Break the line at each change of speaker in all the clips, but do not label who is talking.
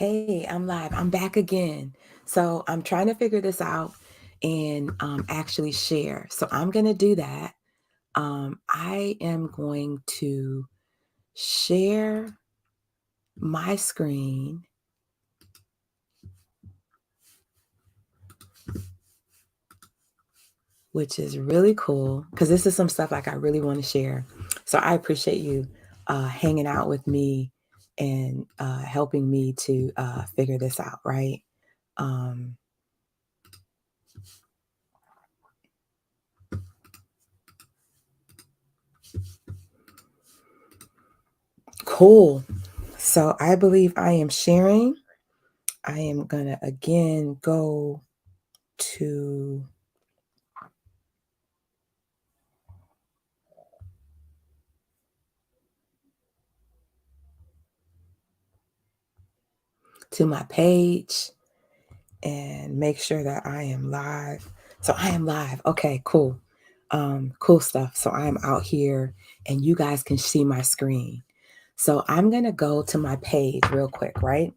Hey, I'm live. I'm back again. So I'm trying to figure this out and actually share. So I'm going to do that. I am going to share my screen, which is really cool because this is some stuff like I really want to share. So I appreciate you hanging out with me and helping me to figure this out, right? Um, cool. So I believe I am sharing. I am going to again go to my page and make sure that I am live. So I am live. Okay, cool. Cool stuff. So I'm out here and you guys can see my screen. So I'm going to go to my page real quick, right?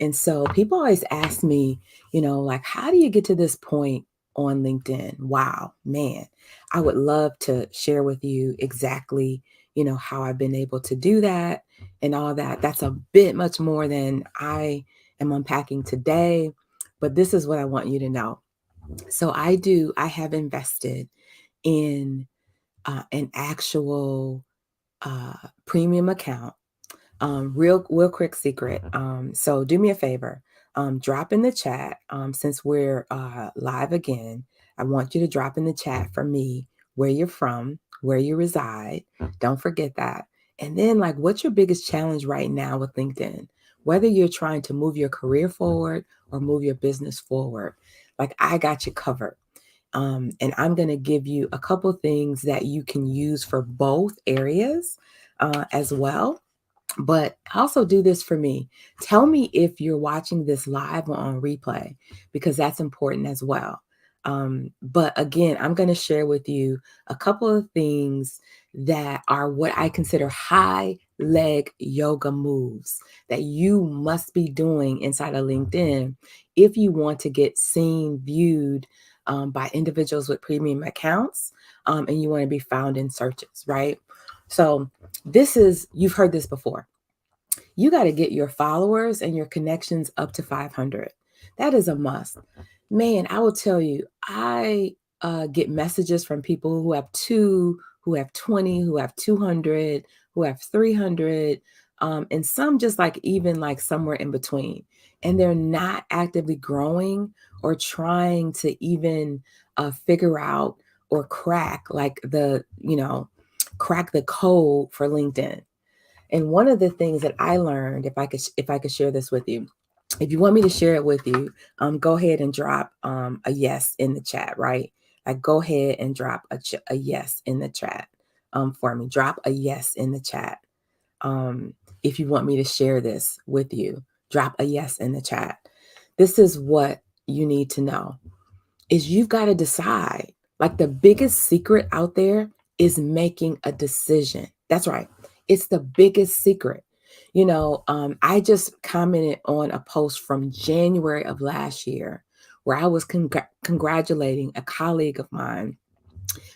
And so people always ask me, like, how do you get to this point on LinkedIn? Wow, man, I would love to share with you exactly, how I've been able to do that and all that. That's a bit much more than I am unpacking today, but this is what I want you to know. So I have invested in an actual premium account. Real quick secret. So do me a favor. Drop in the chat. Since we're live again, I want you to drop in the chat for me where you're from, where you reside. Don't forget that. And then, like, what's your biggest challenge right now with LinkedIn? Whether you're trying to move your career forward or move your business forward, like, I got you covered. And I'm going to give you a couple things that you can use for both areas as well. But also do this for me. Tell me if you're watching this live or on replay, because that's important as well. But again, I'm going to share with you a couple of things that are what I consider high leg yoga moves that you must be doing inside of LinkedIn if you want to get seen, viewed by individuals with premium accounts, and you want to be found in searches, right? So you've heard this before. You got to get your followers and your connections up to 500. That is a must. Man, I will tell you, I get messages from people who have two, who have 20, who have 200, who have 300, and some just like even like somewhere in between. And they're not actively growing or trying to even figure out or crack like crack the code for LinkedIn. And one of the things that I learned, if I could share this with you, if you want me to share it with you, go ahead and drop a yes in the chat, right? Like, go ahead and drop a yes in the chat for me. Drop a yes in the chat. If you want me to share this with you, drop a yes in the chat. This is what you need to know is you've got to decide. Like, the biggest secret out there is making a decision. That's right. It's the biggest secret. I just commented on a post from January of last year where I was congratulating a colleague of mine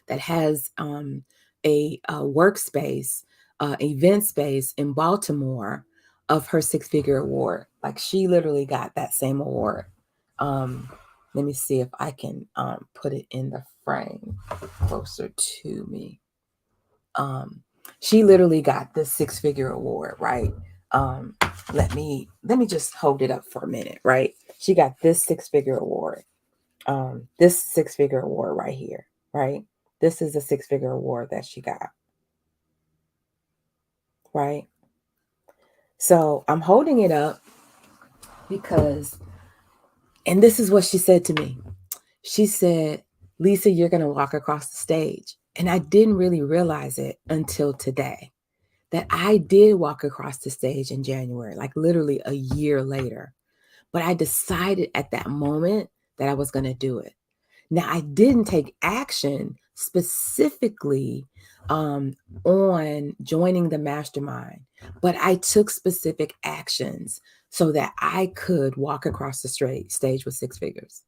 that has a workspace, event space in Baltimore of her six-figure award. Like, she literally got that same award. Let me see if I can put it in the frame closer to me. She literally got this six-figure award, right? Um, let me just hold it up for a minute, right? She got this six-figure award. This six-figure award right here, right? This is a six-figure award that she got, right? So I'm holding it up because, and this is what she said to me. She said, Lisa, you're going to walk across the stage. And I didn't really realize it until today that I did walk across the stage in January, like literally a year later. But I decided at that moment that I was going to do it. Now, I didn't take action specifically on joining the mastermind, but I took specific actions so that I could walk across the stage with six figures.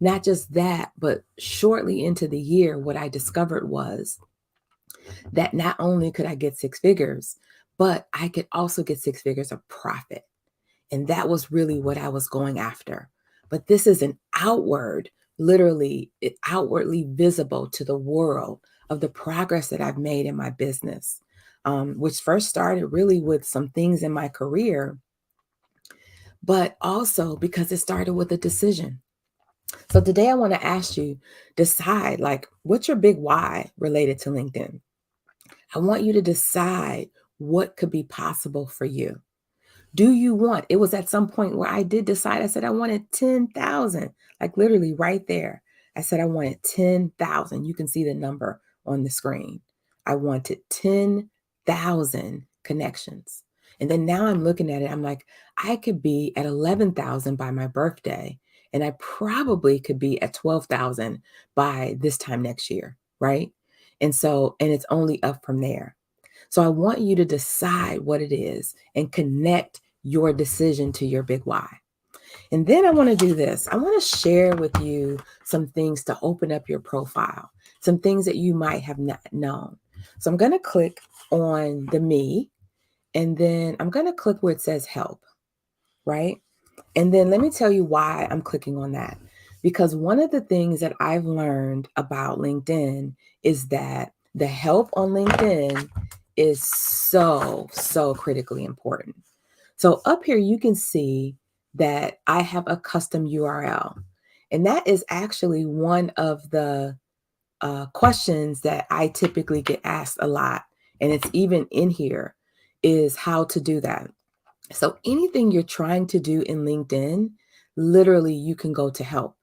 Not just that, but shortly into the year, what I discovered was that not only could I get six figures, but I could also get six figures of profit. And that was really what I was going after. But this is an outward, literally outwardly visible to the world of the progress that I've made in my business, which first started really with some things in my career, but also because it started with a decision. So today I want to ask you, decide like, what's your big why related to LinkedIn? I want you to decide what could be possible for you. Do you want, it was at some point where I did decide, I said I wanted 10,000, like literally right there. I said I wanted 10,000. You can see the number on the screen. I wanted 10,000 connections. And then now I'm looking at it, I'm like, I could be at 11,000 by my birthday, and I probably could be at 12,000 by this time next year, right? And so, and it's only up from there. So I want you to decide what it is and connect your decision to your big why. And then I want to do this. I want to share with you some things to open up your profile, some things that you might have not known. So I'm going to click on the me, and then I'm going to click where it says help, right? And then let me tell you why I'm clicking on that. Because one of the things that I've learned about LinkedIn is that the help on LinkedIn is so critically important. So up here, you can see that I have a custom URL. And that is actually one of the questions that I typically get asked a lot. And it's even in here, is how to do that. So anything you're trying to do in LinkedIn, literally you can go to help.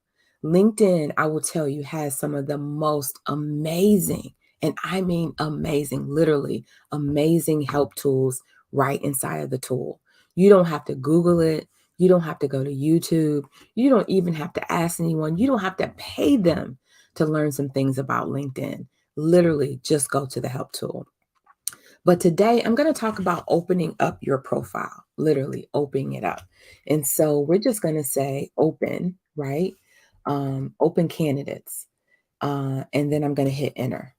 LinkedIn, I will tell you, has some of the most amazing, and I mean amazing, literally amazing help tools right inside of the tool. You don't have to Google it. You don't have to go to YouTube. You don't even have to ask anyone. You don't have to pay them to learn some things about LinkedIn. Literally, just go to the help tool. But today I'm going to talk about opening up your profile, literally opening it up. And so we're just going to say open, right? Open candidates. And then I'm going to hit enter.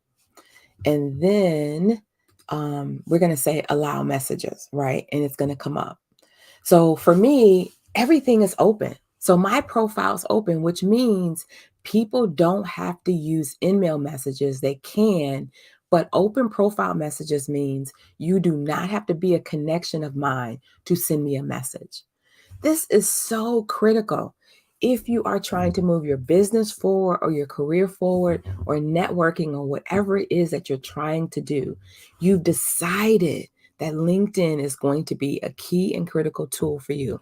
And then we're going to say allow messages, right? And it's going to come up. So for me, everything is open. So my profile's open, which means people don't have to use email messages. They can, but open profile messages means you do not have to be a connection of mine to send me a message. This is so critical. If you are trying to move your business forward or your career forward or networking or whatever it is that you're trying to do, you've decided that LinkedIn is going to be a key and critical tool for you.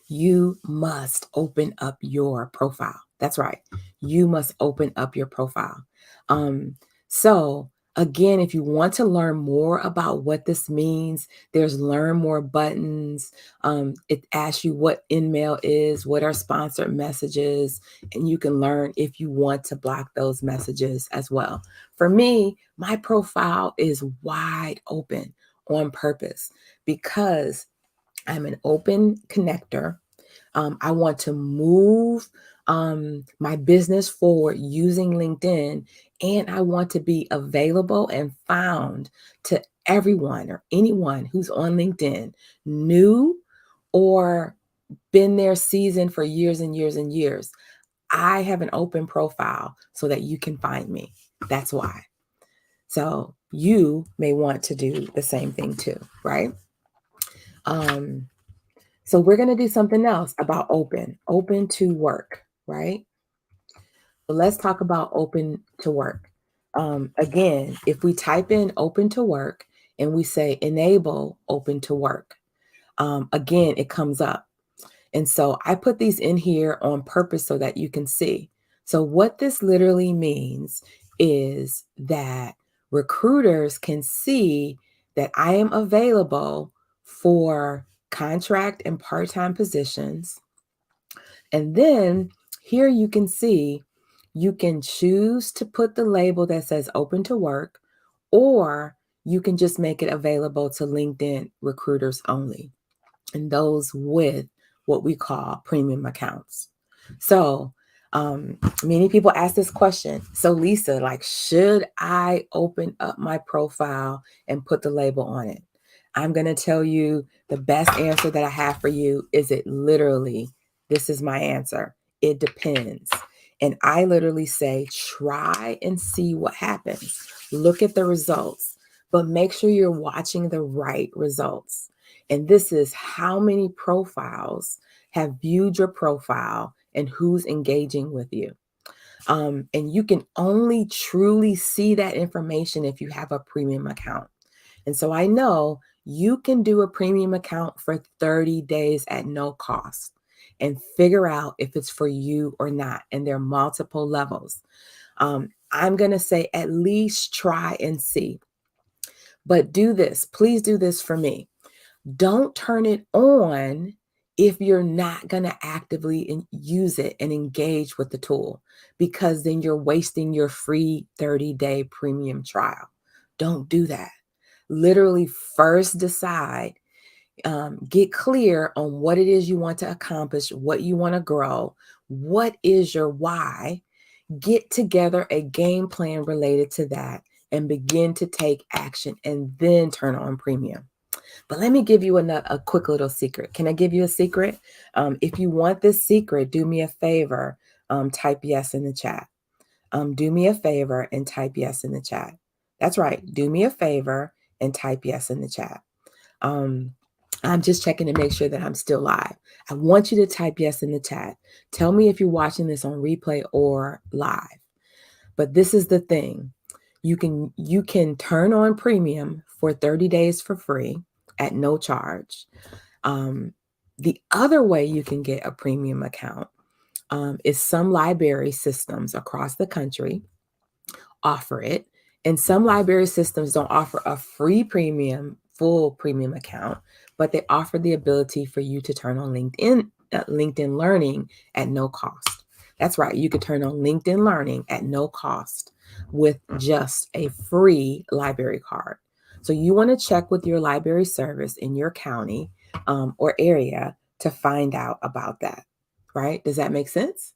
You must open up your profile. That's right. You must open up your profile. Um, so again, if you want to learn more about what this means, there's learn more buttons. It asks you what InMail is, what are sponsored messages, and you can learn if you want to block those messages as well. For me, my profile is wide open on purpose because I'm an open connector. I want to move my business forward using LinkedIn, and I want to be available and found to everyone or anyone who's on LinkedIn, new or been there seasoned for years and years and years. I have an open profile so that you can find me. That's why. So you may want to do the same thing too, right? Um, So we're going to do something else about open to work, right? So let's talk about open to work. Again, if we type in open to work and we say enable open to work, again, it comes up. And so I put these in here on purpose so that you can see. So what this literally means is that recruiters can see that I am available for contract and part-time positions. And then here you can see you can choose to put the label that says open to work, or you can just make it available to LinkedIn recruiters only. and those with what we call premium accounts. So many people ask this question. So Lisa, like, should I open up my profile and put the label on it? I'm going to tell you the best answer that I have for you is it literally, this is my answer. It depends. And I literally say, try and see what happens. Look at the results, but make sure you're watching the right results. And this is how many profiles have viewed your profile and who's engaging with you. And you can only truly see that information if you have a premium account. And so I know you can do a premium account for 30 days at no cost and figure out if it's for you or not. And there are multiple levels. I'm going to say at least try and see. But do this. Please do this for me. Don't turn it on if you're not going to actively use it and engage with the tool, because then you're wasting your free 30-day premium trial. Don't do that. Literally first decide, get clear on what it is you want to accomplish, what you want to grow, what is your why. Get together a game plan related to that and begin to take action, and then turn on premium. But let me give you a quick little secret. Can I give you a secret? If you want this secret, do me a favor, type yes in the chat. Do me a favor and type yes in the chat. That's right. Do me a favor and type yes in the chat. I'm just checking to make sure that I'm still live. I want you to type yes in the chat. Tell me if you're watching this on replay or live. But this is the thing. You can turn on premium for 30 days for free at no charge. The other way you can get a premium account is some library systems across the country offer it. And some library systems don't offer a free premium, full premium account, but they offer the ability for you to turn on LinkedIn Learning at no cost. That's right. You could turn on LinkedIn Learning at no cost with just a free library card. So you want to check with your library service in your county or area to find out about that, right? Does that make sense?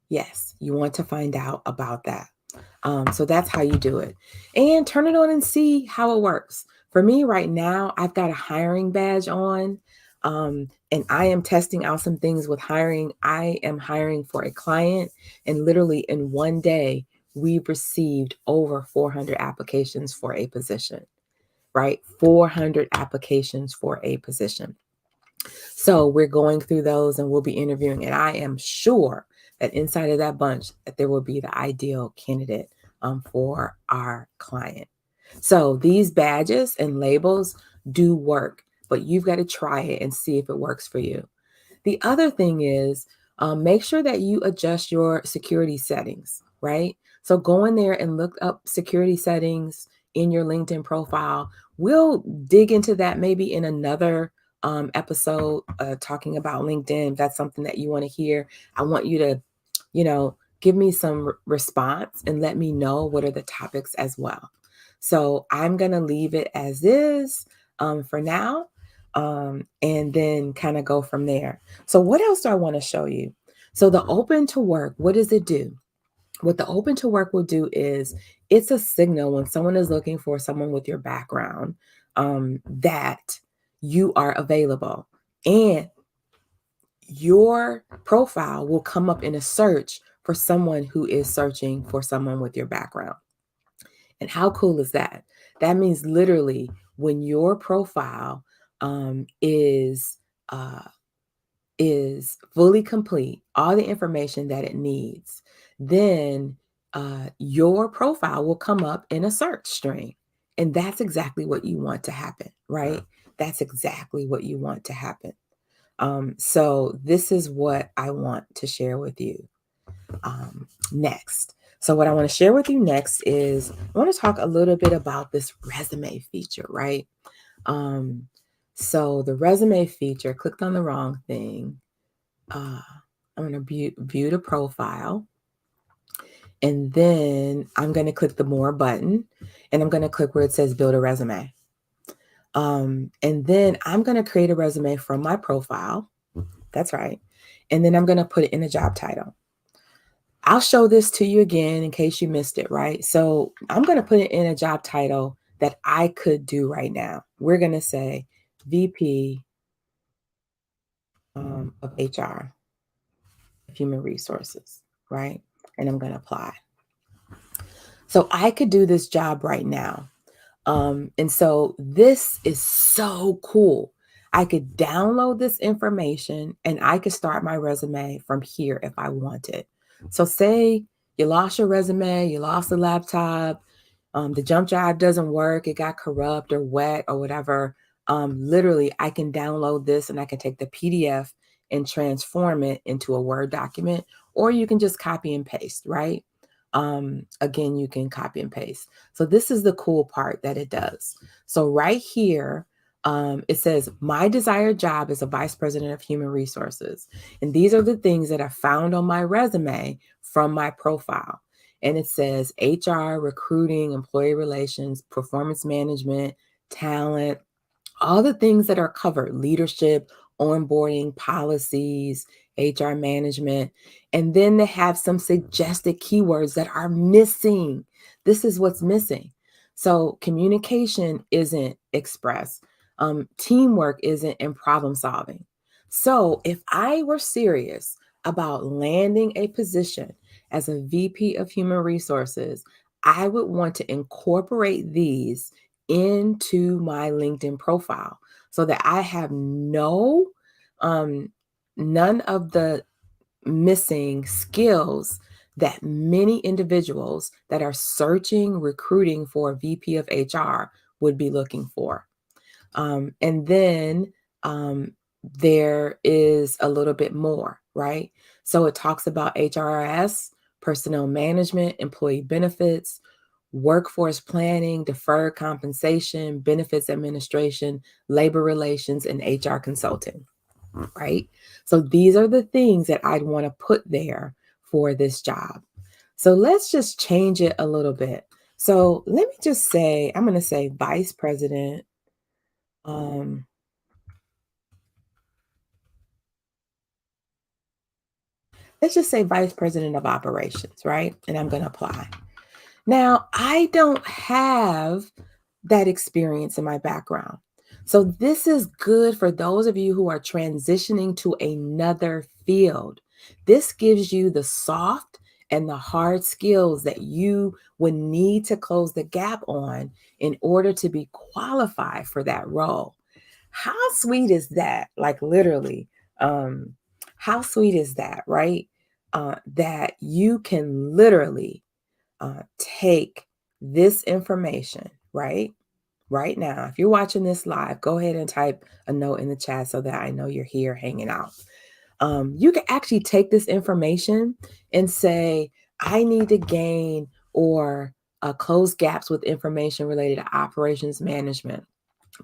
Yes, you want to find out about that. So that's how you do it. And turn it on and see how it works. For me right now, I've got a hiring badge on, and I am testing out some things with hiring. I am hiring for a client, and literally in one day, we've received over 400 applications for a position, right? 400 applications for a position. So we're going through those and we'll be interviewing. And I am sure that inside of that bunch, that there will be the ideal candidate for our client. So these badges and labels do work, but you've got to try it and see if it works for you. The other thing is make sure that you adjust your security settings, right? So go in there and look up security settings in your LinkedIn profile. We'll dig into that maybe in another episode talking about LinkedIn. If that's something that you want to hear, I want you to, give me some response and let me know what are the topics as well. So I'm going to leave it as is for now, and then kind of go from there. So what else do I want to show you? So the open to work, what does it do? What the open to work will do is it's a signal when someone is looking for someone with your background that you are available, and your profile will come up in a search for someone who is searching for someone with your background. And how cool is that? That means literally when your profile is fully complete, all the information that it needs, then your profile will come up in a search string. And that's exactly what you want to happen, right? That's exactly what you want to happen. So this is what I want to share with you next. So what I want to share with you next is I want to talk a little bit about this resume feature, right? So the resume feature, clicked on the wrong thing. I'm going to view the profile. And then I'm going to click the more button, and I'm going to click where it says build a resume. And then I'm going to create a resume from my profile. That's right. And then I'm going to put it in a job title. I'll show this to you again in case you missed it, right? So I'm going to put it in a job title that I could do right now. We're going to say VP of HR, Human Resources, right? And I'm going to apply. So I could do this job right now. And so this is so cool. I could download this information and I could start my resume from here if I wanted. So say you lost your resume, you lost the laptop, the jump drive doesn't work, it got corrupt or wet or whatever. Literally, I can download this and I can take the PDF and transform it into a Word document, or you can just copy and paste, right? Again, you can copy and paste. So this is the cool part that it does. So right here, it says, my desired job is a vice president of human resources. And these are the things that are found on my resume from my profile. And it says HR, recruiting, employee relations, performance management, talent, all the things that are covered, leadership, onboarding, policies, HR management, and then they have some suggested keywords that are missing. This is what's missing. So communication isn't expressed. Teamwork isn't, in problem solving. So if I were serious about landing a position as a VP of human resources, I would want to incorporate these into my LinkedIn profile so that I have um, none of the missing skills that many individuals that are searching, recruiting for a VP of HR would be looking for. And then there is a little bit more, right? So it talks about HRIS, personnel management, employee benefits, workforce planning, deferred compensation, benefits administration, labor relations, and HR consulting, right? So these are the things that I'd want to put there for this job. So let's just change it a little bit. So let me just say, I'm going to say vice president. Um, let's just say vice president of operations, right? And I'm going to apply. Now, I don't have that experience in my background. So, this is good for those of you who are transitioning to another field. This gives you the soft and the hard skills that you would need to close the gap on in order to be qualified for that role. How sweet is that? Like, literally, how sweet is that, right? That you can literally take this information, right? Right now, if you're watching this live, go ahead and type a note in the chat so that I know you're here hanging out. You can actually take this information and say, I need to gain or close gaps with information related to operations management,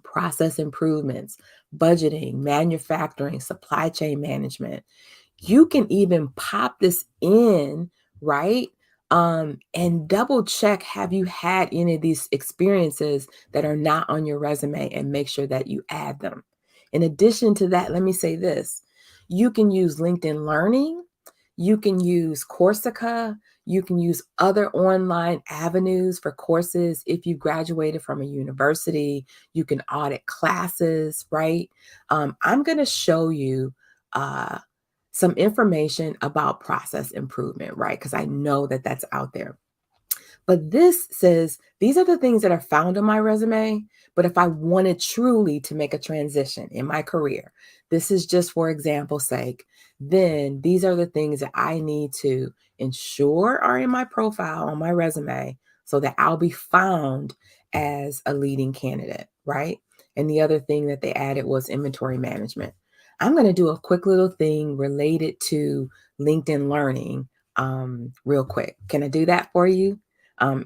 process improvements, budgeting, manufacturing, supply chain management. You can even pop this in, right? And double check, have you had any of these experiences that are not on your resume, and make sure that you add them. In addition to that, let me say this. You can use LinkedIn Learning, you can use Coursera, you can use other online avenues for courses. If you graduated from a university, you can audit classes, right? I'm going to show you uh, some information about process improvement, right? Because I know that that's out there. But this says these are the things that are found on my resume. But if I wanted truly to make a transition in my career, this is just for example's sake, then these are the things that I need to ensure are in my profile on my resume so that I'll be found as a leading candidate, right? And the other thing that they added was inventory management. I'm going to do a quick little thing related to LinkedIn Learning real quick. Can I do that for you?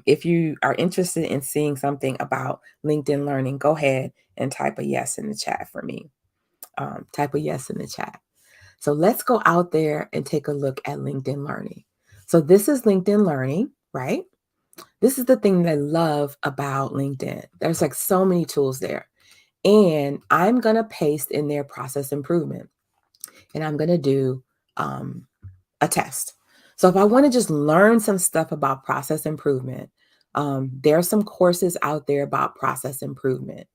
If you are interested in seeing something about LinkedIn Learning, go ahead and type a yes in the chat for me. Type a yes in the chat. So let's go out there and take a look at LinkedIn Learning. So this is LinkedIn Learning, right? This is the thing that I love about LinkedIn. There's like so many tools there. And I'm going to paste in there process improvement. And I'm going to do a test. So if I want to just learn some stuff about process improvement, there are some courses out there about process improvement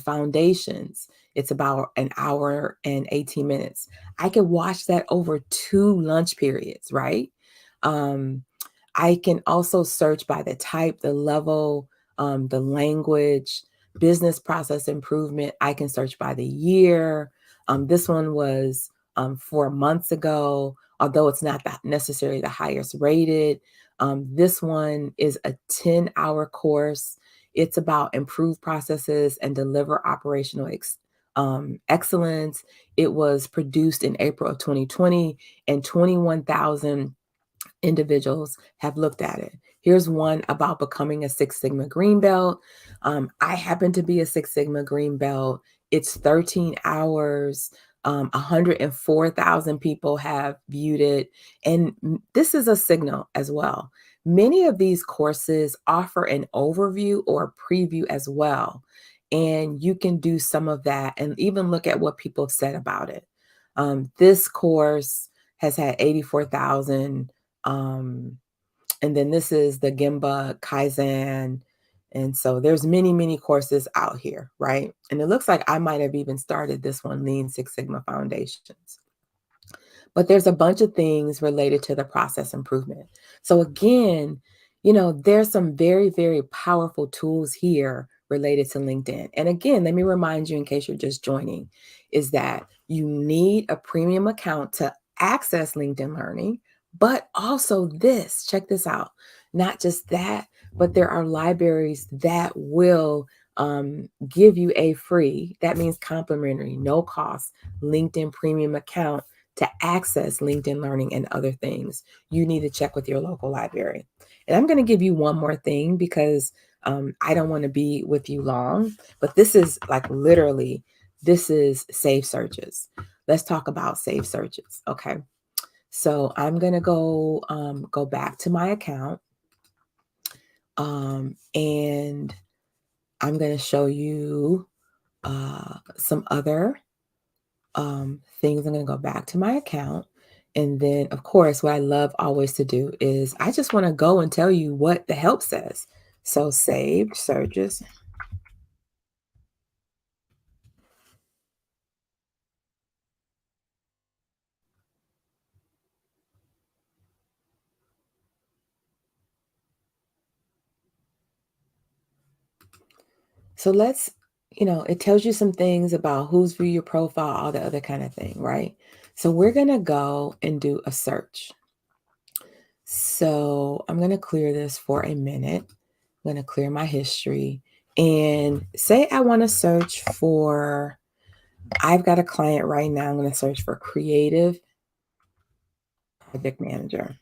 foundations. It's about an hour and 18 minutes. I can watch that over 2 lunch periods, right? Um, I can also search by the type, the level, the language, business process improvement. I can search by the year. This one was 4 months ago, although it's not that necessarily the highest rated. This one is a 10-hour course. It's about improved processes and deliver operational excellence. It was produced in April of 2020, and 21,000 individuals have looked at it. Here's one about becoming a Six Sigma Green Belt. I happen to be a Six Sigma Green Belt. It's 13 hours. 104,000 people have viewed it. And this is a signal as well. Many of these courses offer an overview or a preview as well. And you can do some of that and even look at what people have said about it. This course has had 84,000 and then this is the Gemba Kaizen. And so there's many, many courses out here, right? And it looks like I might have even started this one, Lean Six Sigma Foundations. But there's a bunch of things related to the process improvement. So again, there's some very, very powerful tools here related to LinkedIn. And again, let me remind you in case you're just joining, is that you need a premium account to access LinkedIn Learning, but also this, check this out, not just that, but there are libraries that will give you a free, that means complimentary, no cost LinkedIn premium account to access LinkedIn Learning and other things. You need to check with your local library. And I'm going to give you one more thing because I don't want to be with you long, but this is like literally, this is Save Searches. Let's talk about Save Searches. Okay. So I'm going to go back to my account and I'm going to show you some other things. I'm going to go back to my account. And then, of course, what I love always to do is I just want to go and tell you what the help says. So saved searches. So it tells you some things about who's viewed your profile, all the other kind of thing, right? So we're going to go and do a search. So I'm going to clear this for a minute. I'm going to clear my history and say I want to search for, I've got a client right now. I'm going to search for creative project manager.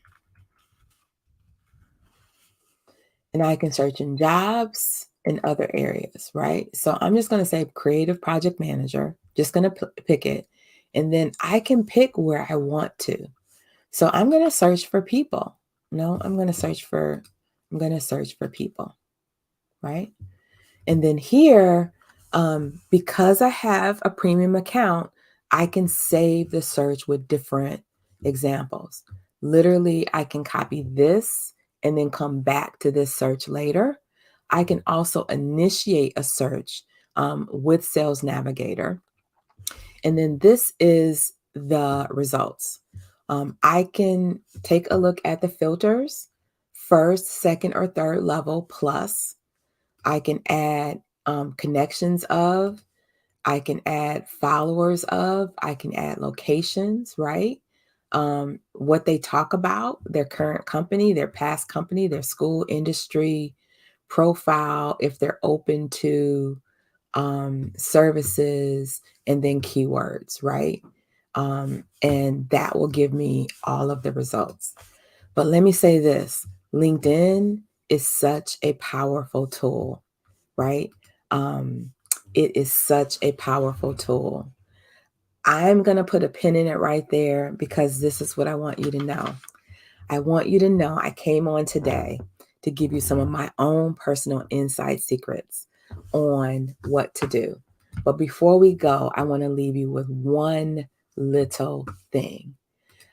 And I can search in jobs in other areas, right? So I'm just going to say creative project manager, just going to pick it. And then I can pick where I want to. So I'm going to search for people. No, I'm going to search for people, right? And then here, because I have a premium account, I can save the search with different examples. Literally, I can copy this and then come back to this search later. I can also initiate a search with Sales Navigator. And then this is the results. I can take a look at the filters, first, second, or third level plus. I can add connections of, I can add followers of, I can add locations, right? What they talk about, their current company, their past company, their school, industry, profile, if they're open to services, and then keywords, right? And that will give me all of the results. But let me say this, LinkedIn is such a powerful tool, right? It is such a powerful tool. I'm going to put a pin in it right there because this is what I want you to know. I want you to know I came on today to give you some of my own personal inside secrets on what to do. But before we go, I want to leave you with one little thing.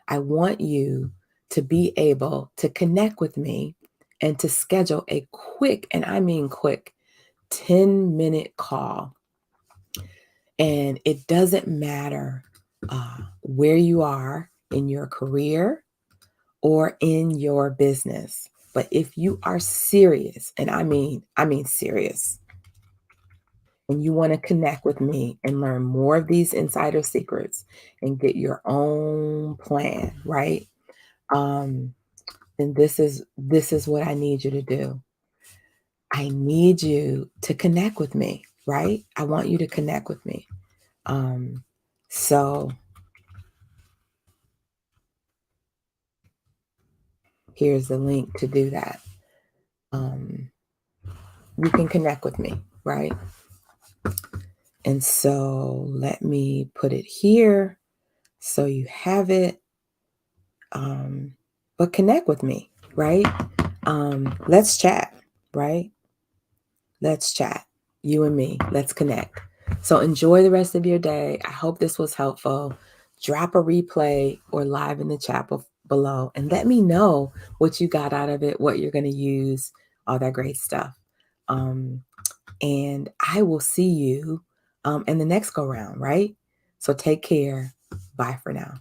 I want you to be able to connect with me and to schedule a quick, and I mean quick, 10-minute call. And it doesn't matter where you are in your career or in your business. But if you are serious, and I mean serious, and you want to connect with me and learn more of these insider secrets and get your own plan, right? Um, then this is what I need you to do. I need you to connect with me, right? I want you to connect with me. Um, so here's the link to do that. Um, you can connect with me, right? And so let me put it here so you have it. But connect with me, right? Let's chat, right? Let's chat. You and me. Let's connect. So enjoy the rest of your day. I hope this was helpful. Drop a replay or live in the chat below and let me know what you got out of it, what you're going to use, all that great stuff. Um, and I will see you in the next go round, right? So take care. Bye for now.